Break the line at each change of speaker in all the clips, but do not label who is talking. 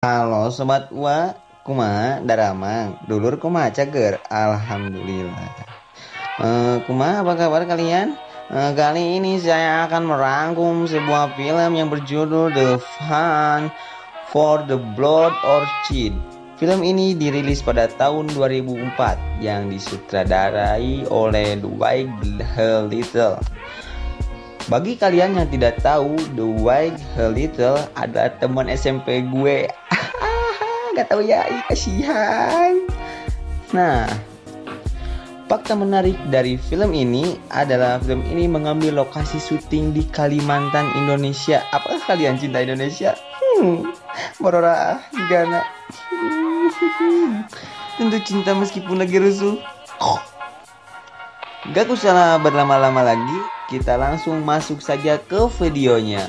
Halo Sobat Ua, kumaha daramang, dulur kumaha cager, alhamdulillah. Kumaha apa kabar kalian? Kali ini saya akan merangkum sebuah film yang berjudul The Hunt for the Blood Orchid. Film ini dirilis pada tahun 2004 yang disutradarai oleh Dwight Little. Bagi kalian yang tidak tahu, Dwight Little adalah teman SMP gue. Gak tahu ya, kasihan. Nah, fakta menarik dari film ini adalah film ini mengambil lokasi syuting di Kalimantan, Indonesia. Apakah kalian cinta Indonesia? Borora Gana. Tentu cinta meskipun lagi rusuh. Gak usah berlama-lama lagi, kita langsung masuk saja ke videonya.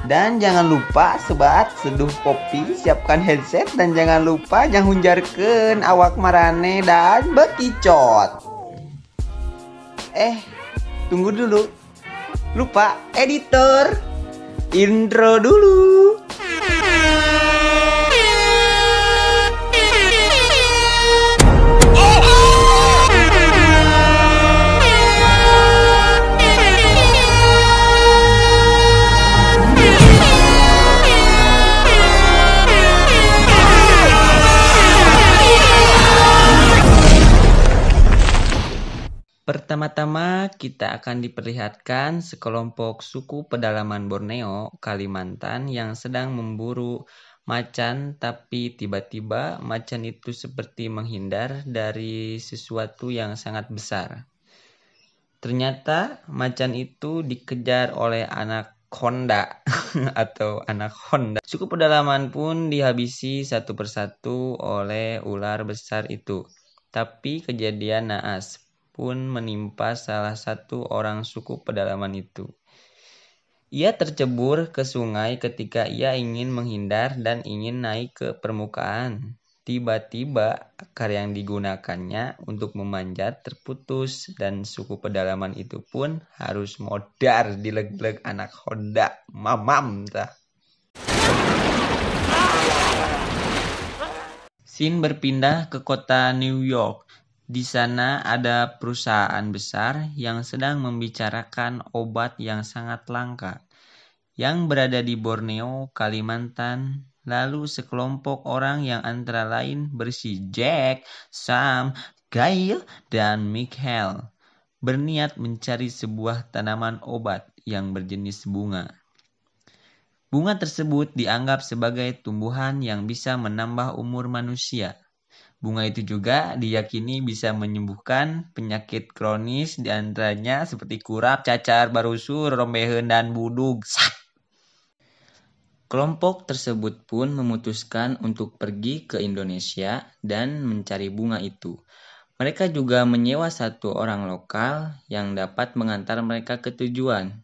Dan jangan lupa sobat, seduh kopi, siapkan headset, dan jangan lupa jangan hunjarkeun awak marane dan bekicot. Tunggu dulu. Lupa editor. Intro dulu. Pertama-tama kita akan diperlihatkan sekelompok suku pedalaman Borneo, Kalimantan yang sedang memburu macan, tapi tiba-tiba macan itu seperti menghindar dari sesuatu yang sangat besar. Ternyata macan itu dikejar oleh anak Honda atau anak Honda. Suku pedalaman pun dihabisi satu persatu oleh ular besar itu. Tapi kejadian naas pun menimpa salah satu orang suku pedalaman itu. Ia tercebur ke sungai ketika ia ingin menghindar dan ingin naik ke permukaan. Tiba-tiba akar yang digunakannya untuk memanjat terputus dan suku pedalaman itu pun harus modar di leg-leg anak Honda. Mamam tah. Scene berpindah ke kota New York. Di sana ada perusahaan besar yang sedang membicarakan obat yang sangat langka yang berada di Borneo, Kalimantan. Lalu sekelompok orang yang antara lain berisi Jack, Sam, Gail, dan Michael berniat mencari sebuah tanaman obat yang berjenis bunga. Bunga tersebut dianggap sebagai tumbuhan yang bisa menambah umur manusia. Bunga itu juga diyakini bisa menyembuhkan penyakit kronis diantaranya seperti kurap, cacar, barusu, rombeheun, dan budug. Kelompok tersebut pun memutuskan untuk pergi ke Indonesia dan mencari bunga itu. Mereka juga menyewa satu orang lokal yang dapat mengantar mereka ke tujuan.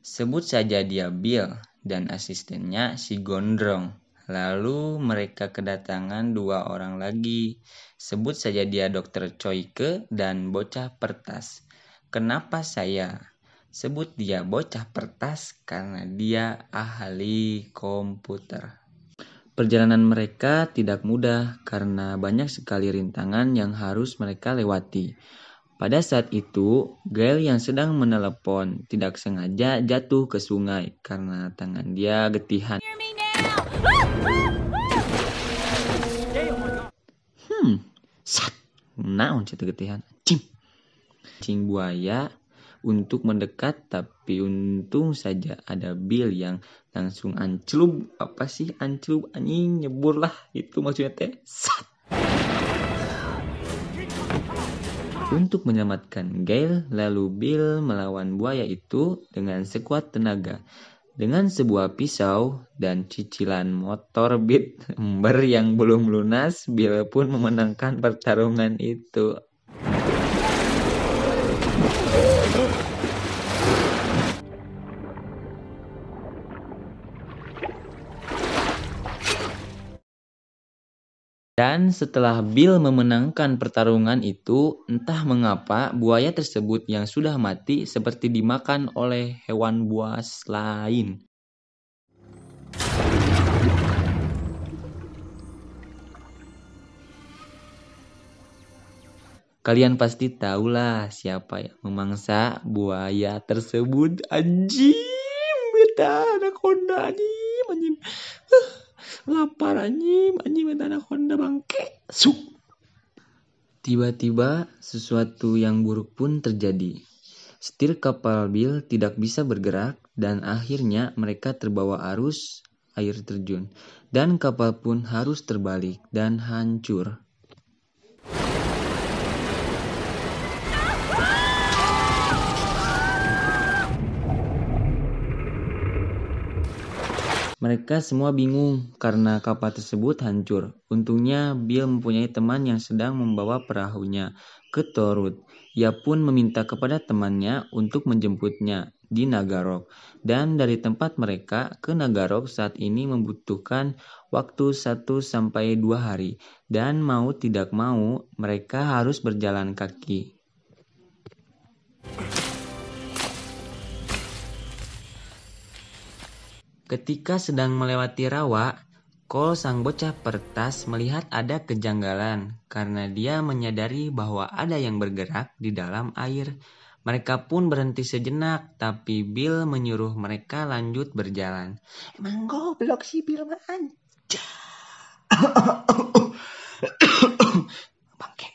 Sebut saja dia Bill dan asistennya si Gondrong. Lalu mereka kedatangan dua orang lagi. Sebut saja dia Dr. Choike dan bocah Pertas. Kenapa saya sebut dia bocah Pertas? Karena dia ahli komputer. Perjalanan mereka tidak mudah karena banyak sekali rintangan yang harus mereka lewati. Pada saat itu, Gail yang sedang menelepon tidak sengaja jatuh ke sungai karena tangan dia getihan. Naon ceuk getihan. Cing buaya untuk mendekat, tapi untung saja ada Bill yang langsung anclub. Apa sih anclub? Anjing nyebur lah, itu maksudnya teh. Untuk menyelamatkan Gail, lalu Bill melawan buaya itu dengan sekuat tenaga. Dengan sebuah pisau dan cicilan motor Beat ember yang belum lunas, Bill pun memenangkan pertarungan itu. Dan setelah Bill memenangkan pertarungan itu, entah mengapa buaya tersebut yang sudah mati seperti dimakan oleh hewan buas lain. Kalian pasti tahulah siapa yang memangsa buaya tersebut. Anjing, beta anaconda anjing. Lapar anjing beta anaconda bangke. Tiba-tiba sesuatu yang buruk pun terjadi. Setir kapal Bill tidak bisa bergerak dan akhirnya mereka terbawa arus air terjun. Dan kapal pun harus terbalik dan hancur. Mereka semua bingung karena kapal tersebut hancur. Untungnya Bill mempunyai teman yang sedang membawa perahunya ke Torut. Ia pun meminta kepada temannya untuk menjemputnya di Nagarok. Dan dari tempat mereka ke Nagarok saat ini membutuhkan waktu 1-2 hari. Dan mau tidak mau mereka harus berjalan kaki. Ketika sedang melewati rawa, Cole sang bocah pertas melihat ada kejanggalan karena dia menyadari bahwa ada yang bergerak di dalam air. Mereka pun berhenti sejenak, tapi Bill menyuruh mereka lanjut berjalan. Emang goblok sih Bill mah anjay. Bangke.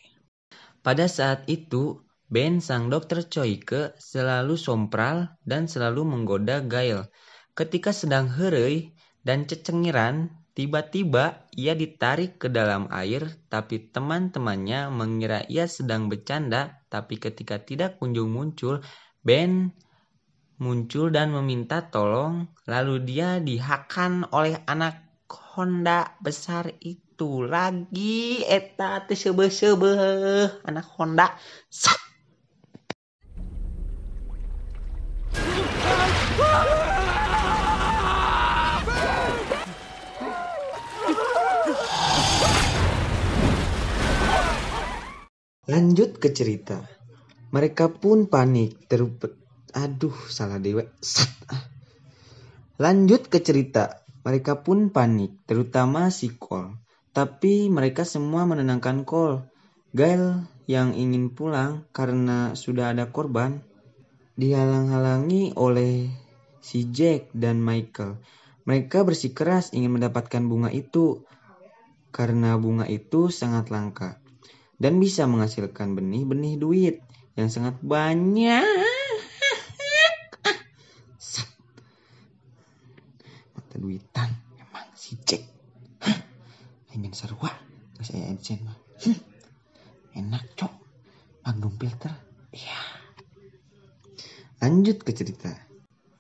Pada saat itu, Ben sang dokter Choike selalu sompral dan selalu menggoda Gail. Ketika sedang hereuy dan cecengiran, tiba-tiba ia ditarik ke dalam air, tapi teman-temannya mengira ia sedang bercanda. Tapi ketika tidak kunjung muncul, Ben muncul dan meminta tolong, lalu dia dihakan oleh anak Honda besar itu lagi. Eta teh sebeuh-sebeuh anak Honda. Sak. Lanjut ke cerita. Mereka pun panik. Lanjut ke cerita. Mereka pun panik, terutama si Cole. Tapi mereka semua menenangkan Cole. Gail yang ingin pulang karena sudah ada korban dihalang-halangi oleh si Jack dan Michael. Mereka bersikeras ingin mendapatkan bunga itu karena bunga itu sangat langka dan bisa menghasilkan benih-benih duit yang sangat banyak. Mata duitan emang si Jack. Ingin sarua geus aya adsen mah. Enak cok. Magnum filter. Iya. Lanjut ke cerita.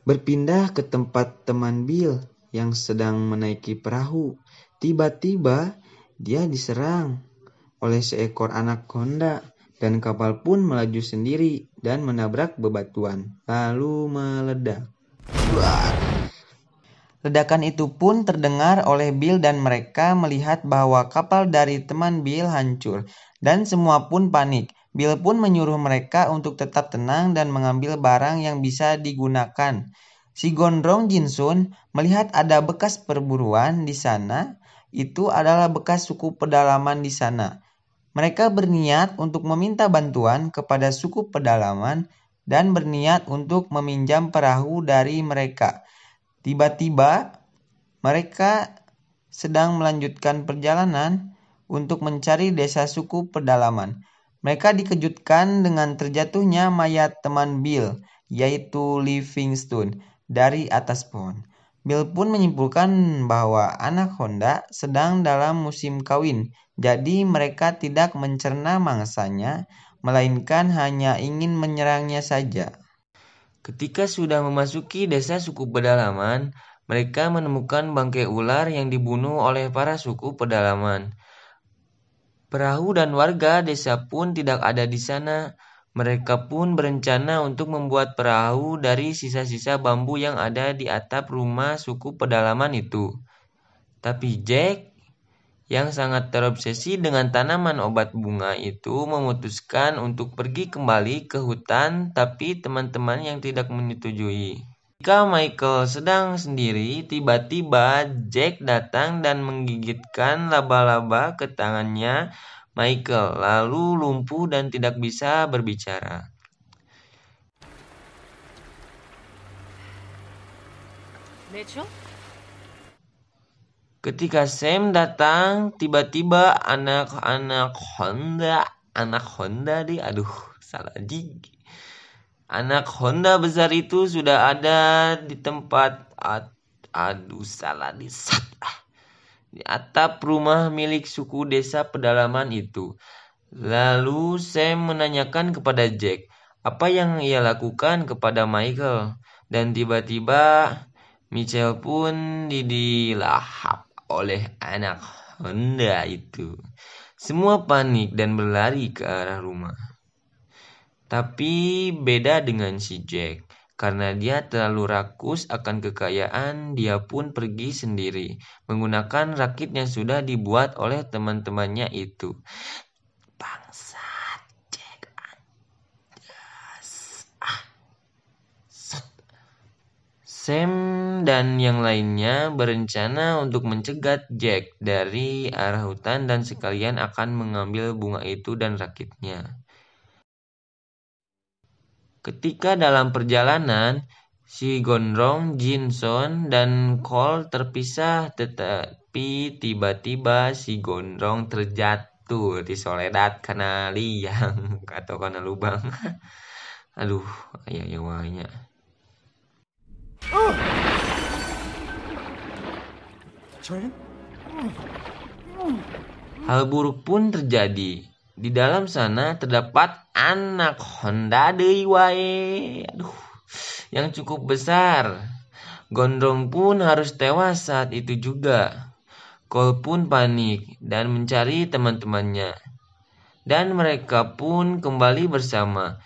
Berpindah ke tempat teman Bill yang sedang menaiki perahu. Tiba-tiba dia diserang oleh seekor anaconda dan kapal pun melaju sendiri dan menabrak bebatuan lalu meledak. Ledakan itu pun terdengar oleh Bill dan mereka melihat bahwa kapal dari teman Bill hancur dan semua pun panik. Bill pun menyuruh mereka untuk tetap tenang dan mengambil barang yang bisa digunakan. Si gondrong Jinsun melihat ada bekas perburuan di sana. Itu adalah bekas suku pedalaman di sana. Mereka berniat untuk meminta bantuan kepada suku pedalaman dan berniat untuk meminjam perahu dari mereka. Tiba-tiba mereka sedang melanjutkan perjalanan untuk mencari desa suku pedalaman. Mereka dikejutkan dengan terjatuhnya mayat teman Bill, yaitu Livingstone, dari atas pohon. Bill pun menyimpulkan bahwa anak Honda sedang dalam musim kawin, jadi mereka tidak mencerna mangsanya, melainkan hanya ingin menyerangnya saja. Ketika sudah memasuki desa suku pedalaman, mereka menemukan bangkai ular yang dibunuh oleh para suku pedalaman. Perahu dan warga desa pun tidak ada di sana. Mereka pun berencana untuk membuat perahu dari sisa-sisa bambu yang ada di atap rumah suku pedalaman itu. Tapi Jack, yang sangat terobsesi dengan tanaman obat bunga itu, memutuskan untuk pergi kembali ke hutan, tapi teman-teman yang tidak menyetujui. Ketika Michael sedang sendiri, tiba-tiba Jack datang dan menggigitkan laba-laba ke tangannya.
Michael, lalu lumpuh dan tidak bisa berbicara.
Mitchell?
Ketika Sam datang, tiba-tiba anak Honda deh, salah gigi. Anak Honda besar itu sudah ada di tempat, salah di atap rumah milik suku desa pedalaman itu. Lalu Sam menanyakan kepada Jack apa yang ia lakukan kepada Michael, dan tiba-tiba Michelle pun dilahap oleh anak Honda itu. Semua panik dan berlari ke arah rumah. Tapi beda dengan si Jack. Karena dia terlalu rakus akan kekayaan, dia pun pergi sendiri menggunakan rakit yang sudah dibuat oleh teman-temannya itu. Bangsat, Jack. Sam dan yang lainnya berencana untuk mencegat Jack dari arah hutan dan sekalian akan mengambil bunga itu dan rakitnya. Ketika dalam perjalanan, si Gondrong, Jinson, dan Cole terpisah, tetapi tiba-tiba si Gondrong terjatuh di Soledad karena liang atau karena lubang. Aduh, ya wahnya. Hal buruk pun terjadi. Di dalam sana terdapat anak Honda deui wae. Yang cukup besar. Gondrong pun harus tewas saat itu juga. Cole pun panik dan mencari teman-temannya. Dan mereka pun kembali bersama.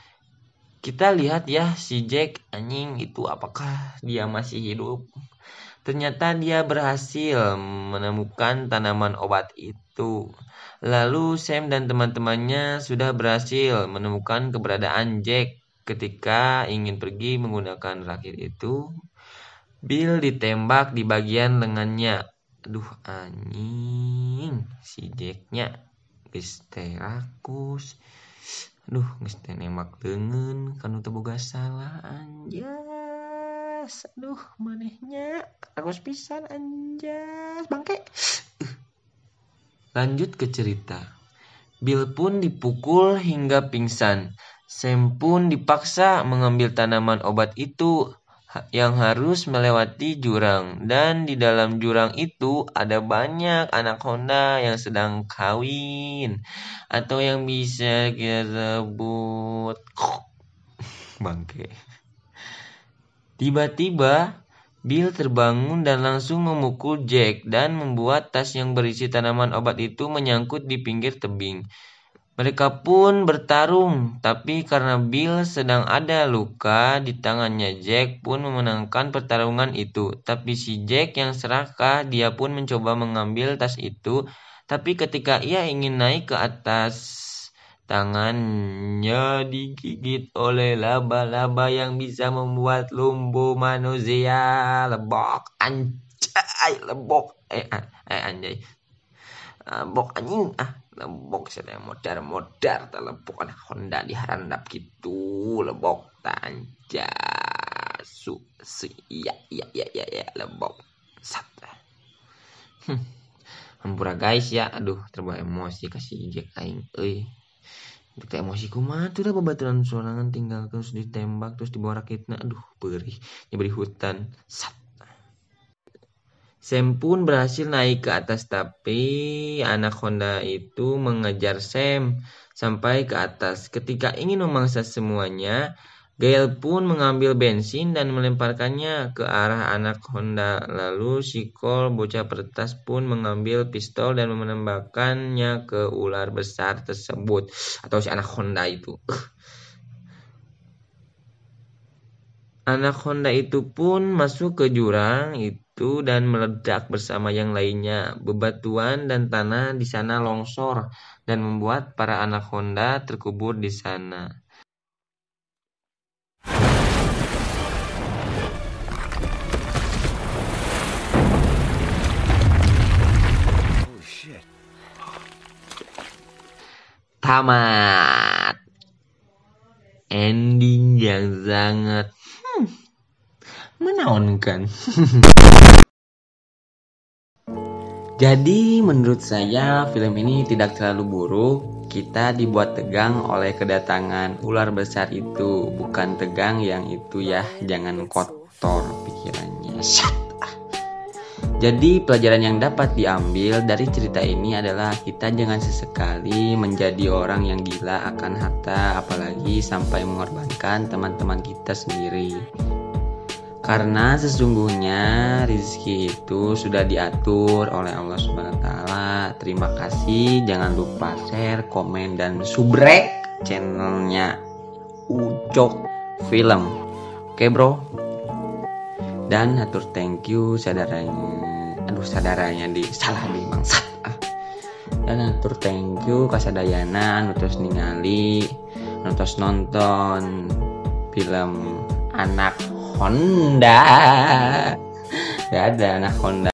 Kita lihat ya si Jack, anjing itu, apakah dia masih hidup? Ternyata dia berhasil menemukan tanaman obat itu. Lalu Sam dan teman-temannya sudah berhasil menemukan keberadaan Jack. Ketika ingin pergi menggunakan rakit itu, Bill ditembak di bagian lengannya. Aduh anjing, si Jacknya geus teh rakus. Aduh geus teh nembak leungeun kanu teu boga salah anjas. Aduh manehnya rakus pisan anjas bangke. Lanjut ke cerita. Bill pun dipukul hingga pingsan. Sam pun dipaksa mengambil tanaman obat itu yang harus melewati jurang. Dan di dalam jurang itu ada banyak anak Honda yang sedang kawin. Atau yang bisa kita sebut bangke. Tiba-tiba Bill terbangun dan langsung memukul Jack dan membuat tas yang berisi tanaman obat itu menyangkut di pinggir tebing. Mereka pun bertarung, tapi karena Bill sedang ada luka di tangannya, Jack pun memenangkan pertarungan itu. Tapi si Jack yang serakah, dia pun mencoba mengambil tas itu, tapi ketika ia ingin naik ke atas, tangannya digigit oleh laba-laba yang bisa membuat lumpuh manusia. Lebok, anjay, lebok, anjay, lebok anjing, lebok saya modar telepok anak Honda diharandap gitu, lebok tanja iya lebok sat. Hampura guys ya, aduh terbawa emosi kasih Jack aing euy. Kita emosi kumaha tuh dah babaturan sorangan tinggal terus ditembak terus dibawa rakitna, aduh perih nyeberi hutan sat. Sam pun berhasil naik ke atas, tapi anak Honda itu mengejar Sam sampai ke atas. Ketika ingin memangsa semuanya, Gail pun mengambil bensin dan melemparkannya ke arah anak Honda. Lalu si Cole, bocah peretas, pun mengambil pistol dan menembakkannya ke ular besar tersebut atau si anak Honda itu. Anak Honda itu pun masuk ke jurang itu dan meledak bersama yang lainnya. Bebatuan dan tanah di sana longsor dan membuat para anak Honda terkubur di sana. tamat. Ending yang sangat menaunkan.
Jadi menurut saya film ini tidak terlalu buruk. Kita dibuat tegang oleh kedatangan ular besar itu. Bukan tegang yang itu ya, jangan kotor pikirannya. Jadi pelajaran yang dapat diambil dari cerita ini adalah kita jangan sesekali menjadi orang yang gila akan harta, apalagi sampai mengorbankan teman-teman kita sendiri. Karena sesungguhnya rezeki itu sudah diatur oleh Allah Subhanahu wa taala. Terima kasih, jangan lupa share, komen dan subrek channelnya Ucok Film. Oke, Bro. Dan hatur thank you sadaranya salah di bangsat. Dan hatur thank you kasadayana nutus ningali nutus nonton film Anak Honda. Gak ada Anak Honda.